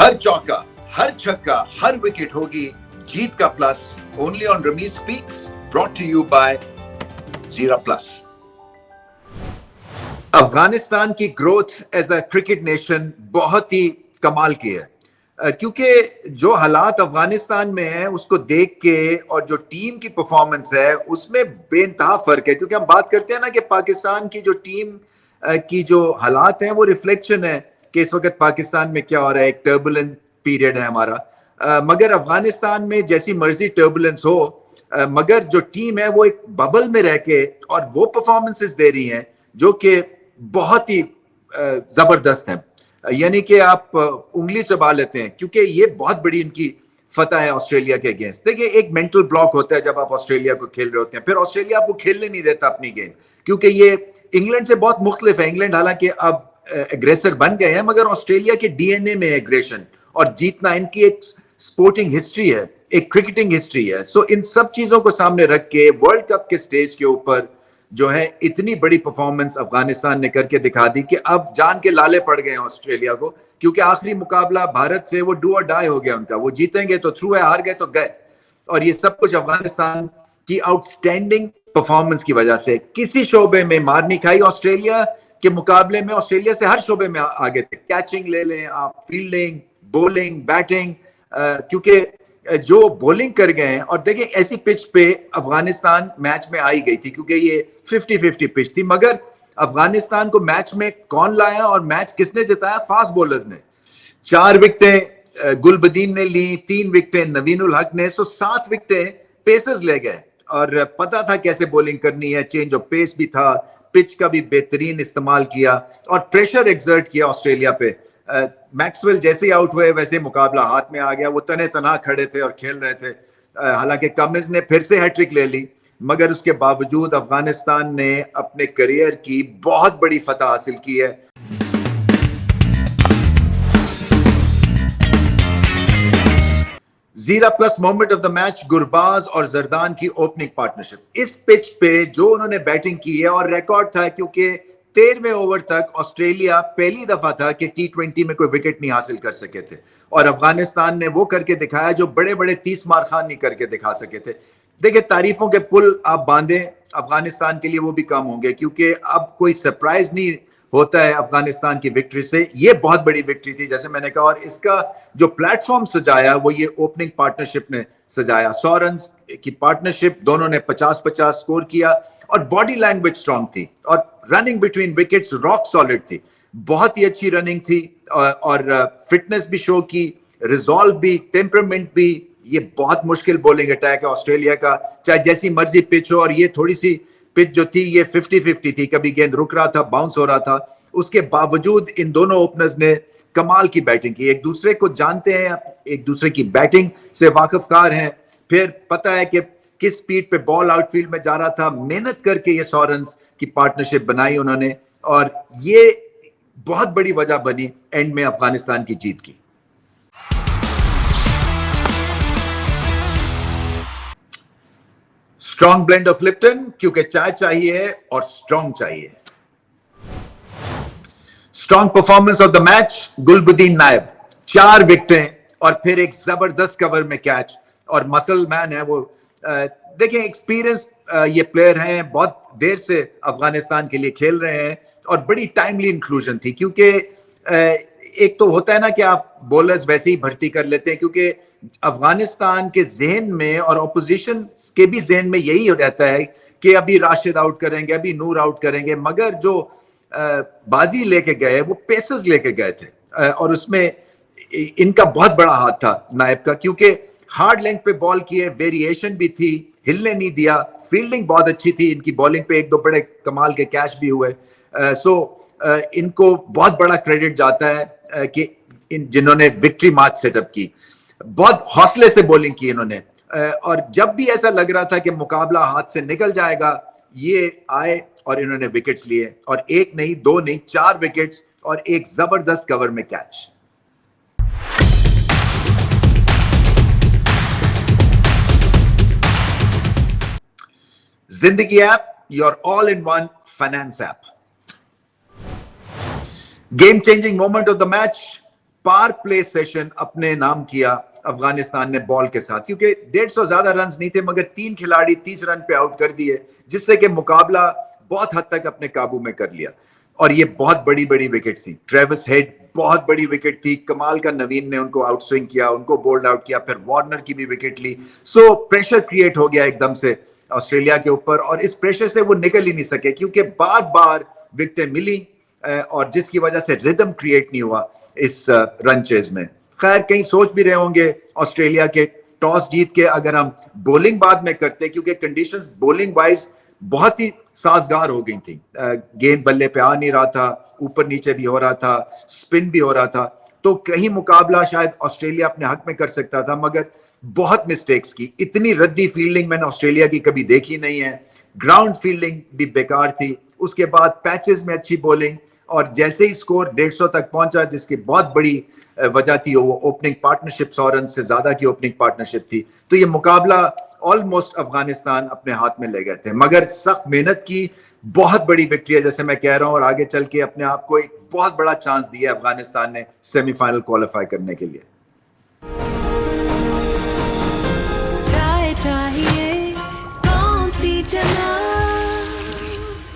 हर चौका, हर छक्का, हर विकेट होगी जीत का plus. Only on Ramiz speaks, brought to you by जीरा प्लस। अफगानिस्तान की growth as a cricket nation बहुत ही कमाल की है, क्योंकि जो हालात अफगानिस्तान में है उसको देख के और जो टीम की परफॉर्मेंस है उसमें बेइंतहा फर्क है। क्योंकि हम बात करते हैं ना कि पाकिस्तान की जो टीम की जो हालात हैं वो रिफ्लेक्शन है कि इस वक्त पाकिस्तान में क्या हो रहा है, एक टर्बुलेंट पीरियड है हमारा। मगर अफगानिस्तान में जैसी मर्जी टर्बुलेंस हो, मगर जो टीम है वो एक बबल में रह के और वो परफॉर्मेंसेस दे रही हैं जो कि बहुत ही जबरदस्त है। यानी कि आप उंगली चबा लेते हैं, क्योंकि ये बहुत बड़ी इनकी फतह है ऑस्ट्रेलिया के अगेंस्ट। देखिए, एक मेंटल ब्लॉक होता है जब आप ऑस्ट्रेलिया को खेल रहे होते हैं, फिर ऑस्ट्रेलिया आपको खेलने नहीं देता अपनी गेम, क्योंकि ये इंग्लैंड से बहुत मुख्तलिफ है। इंग्लैंड हालांकि अब एग्रेसर बन गए हैं, मगर ऑस्ट्रेलिया के डीएनए में एग्रेशन और जीतना इनकी एक स्पोर्टिंग हिस्ट्री है, एक क्रिकेटिंग हिस्ट्री है। सो इन सब चीजों को सामने रख के वर्ल्ड कप के स्टेज के ऊपर जो है इतनी बड़ी परफॉर्मेंस अफगानिस्तान ने करके दिखा दी कि अब जान के लाले पड़ गए हैं ऑस्ट्रेलिया को, क्योंकि आखिरी मुकाबला भारत से वो डू और डाई हो गया उनका। वो जीतेंगे तो थ्रू है, हार गए तो गए। और ये सब कुछ अफगानिस्तान की आउटस्टैंडिंग परफॉर्मेंस की वजह से। किसी शोबे में मार नहीं खाई ऑस्ट्रेलिया के मुकाबले में, ऑस्ट्रेलिया से हर शोबे में आगे थे। कैचिंग ले लें आप, फील्डिंग, बॉलिंग, बैटिंग, क्योंकि जो बॉलिंग कर गए हैं। और देखिए, ऐसी पिच पे अफगानिस्तान मैच में आई गई थी, क्योंकि ये 50-50 पिच थी। मगर अफगानिस्तान को मैच में कौन लाया और मैच किसने जिताया? फास्ट बॉलर्स ने। 4 विकेटें गुलबदीन ने ली, 3 विकेटें नवीन उल हक ने, 7 विकेटें पेसर्स ले गए। और पता था कैसे बॉलिंग करनी है, चेंज ऑफ पेस भी था, पिच का भी बेहतरीन इस्तेमाल किया और प्रेशर एक्सर्ट किया ऑस्ट्रेलिया पे। मैक्सवेल जैसे ही आउट हुए वैसे मुकाबला हाथ में आ गया। वो तने तना खड़े थे और खेल रहे थे। हालांकि कमिंस ने फिर से हैट्रिक ले ली, मगर उसके बावजूद अफगानिस्तान ने अपने करियर की बहुत बड़ी फतह हासिल की है। जीरा plus moment of the match, Gurbaz और जरदान की ओपनिंग पार्टनरशिप। इस पिच पे जो उन्होंने बैटिंग की है, और रिकॉर्ड था क्योंकि 13वें ओवर तक ऑस्ट्रेलिया पहली दफा था कि T20 में कोई विकेट नहीं हासिल कर सके थे, और अफगानिस्तान ने वो करके दिखाया जो बड़े बड़े 30 मार खान नहीं करके दिखा सके थे। देखिए, तारीफों के पुल आप बांधे अफगानिस्तान के लिए वो भी कम होंगे, क्योंकि अब कोई सरप्राइज नहीं होता है अफगानिस्तान की विक्ट्री से। ये बहुत बड़ी विक्ट्री थी, जैसे मैंने कहा, और इसका जो प्लेटफॉर्म सजाया वो ये ओपनिंग पार्टनरशिप ने सजाया। 100 रन की पार्टनरशिप, दोनों ने 50-50 स्कोर किया, और बॉडी लैंग्वेज स्ट्रांग थी, और running between wickets rock solid थी। बहुत ही अच्छी रनिंग थी, और फिटनेस भी शो की, रिजॉल्व भी, टेम्परामेंट भी। ये बहुत मुश्किल बॉलिंग अटैक है ऑस्ट्रेलिया का, चाहे जैसी मर्जी पिच हो। और ये थोड़ी सी पिच जो थी ये 50-50 थी, कभी गेंद रुक रहा था, बाउंस हो रहा था। उसके बावजूद इन दोनों ओपनर्स ने कमाल की बैटिंग की। एक दूसरे को जानते हैं, एक दूसरे की बैटिंग से वाकिफकार हैं, फिर पता है कि किस स्पीड पे बॉल आउटफील्ड में जा रहा था। मेहनत करके ये 100 रन की पार्टनरशिप बनाई उन्होंने, और ये बहुत बड़ी वजह बनी एंड में अफगानिस्तान की जीत की। स्ट्रॉन्ग ब्लेंड ऑफ लिप्टन, क्योंकि चाय चाहिए और स्ट्रॉन्ग चाहिए। Strong performance of the match, Gulbadin नायब, 4 विकेटें और फिर एक जबरदस्त कवर में कैच। और मसल मैन है वो। देखिए, एक्सपीरियंस ये प्लेयर हैं, बहुत देर से अफगानिस्तान के लिए खेल रहे हैं, और बड़ी टाइमली इंक्लूजन थी। क्योंकि एक तो होता है ना कि आप बॉलर्स वैसे ही भर्ती कर लेते हैं, क्योंकि अफगानिस्तान के जहन में और ऑपोजिशन के भी जहन में यही रहता है कि अभी राशिद आउट करेंगे, अभी नूर आउट करेंगे। मगर जो बाजी लेके गए वो पेसर्स लेके गए थे, और उसमें इनका बहुत बड़ा हाथ था नायब का, क्योंकि हार्ड लेंथ पे बॉल किए, वेरिएशन भी थी, हिलने नहीं दिया, फील्डिंग बहुत अच्छी थी इनकी। बॉलिंग पे 1-2 बड़े कमाल के कैच भी हुए। इनको बहुत बड़ा क्रेडिट जाता है कि जिन्होंने विक्ट्री मार्च सेटअप की। बहुत हौसले से बॉलिंग की इन्होंने, और जब भी ऐसा लग रहा था कि मुकाबला हाथ से निकल जाएगा, ये आए और इन्होंने विकेट्स लिए, और 1 नहीं, 2 नहीं, 4 विकेट्स और एक जबरदस्त कवर में catch. Zindagi app, your all in one finance app. Game changing moment of the match, power play session अपने नाम किया अफगानिस्तान ने बॉल के साथ, क्योंकि 150 ज्यादा रन नहीं थे मगर 3 खिलाड़ी 30 रन पे आउट कर दिए, जिससे कि मुकाबला बहुत हद तक अपने काबू में कर लिया। और ये बहुत बड़ी बड़ी विकेट थी। ट्रेविस हेड बहुत बड़ी विकेट थी, कमाल का नवीन ने उनको आउट स्विंग किया, उनको बोल्ड आउट किया, फिर वार्नर की भी विकेट ली। सो प्रेशर क्रिएट हो गया एकदम से ऑस्ट्रेलिया के ऊपर, और इस प्रेशर से वो निकल ही नहीं सके क्योंकि बार बार विकेटें मिली, और जिसकी वजह से रिदम क्रिएट नहीं हुआ इस रन चेज में। खैर कहीं सोच भी रहे होंगे ऑस्ट्रेलिया के टॉस जीत के अगर हम बॉलिंग बाद में करते, क्योंकि कंडीशंस बॉलिंग वाइज बहुत ही साजगार हो गई थी। गेंद बल्ले पे आ नहीं रहा था, ऊपर नीचे भी हो रहा था, स्पिन भी हो रहा था, तो कहीं मुकाबला शायद ऑस्ट्रेलिया अपने हक में कर सकता था, मगर बहुत मिस्टेक्स की। इतनी रद्दी फील्डिंग मैंने ऑस्ट्रेलिया की कभी देखी नहीं है। ग्राउंड फील्डिंग भी बेकार थी, उसके बाद पैचेस में अच्छी बॉलिंग, और जैसे ही स्कोर 150 तक पहुंचा, जिसकी बहुत बड़ी वजह थी वो ओपनिंग पार्टनरशिप, 100 रन से ज्यादा की ओपनिंग पार्टनरशिप थी। तो ये मुकाबला ऑलमोस्ट अफगानिस्तान अपने हाथ में ले गए थे, मगर सख्त मेहनत की, बहुत बड़ी विक्ट्री है जैसे मैं कह रहा हूं, और आगे चल के अपने आप को एक बहुत बड़ा चांस दिया अफगानिस्तान ने सेमीफाइनल क्वालिफाई करने के लिए।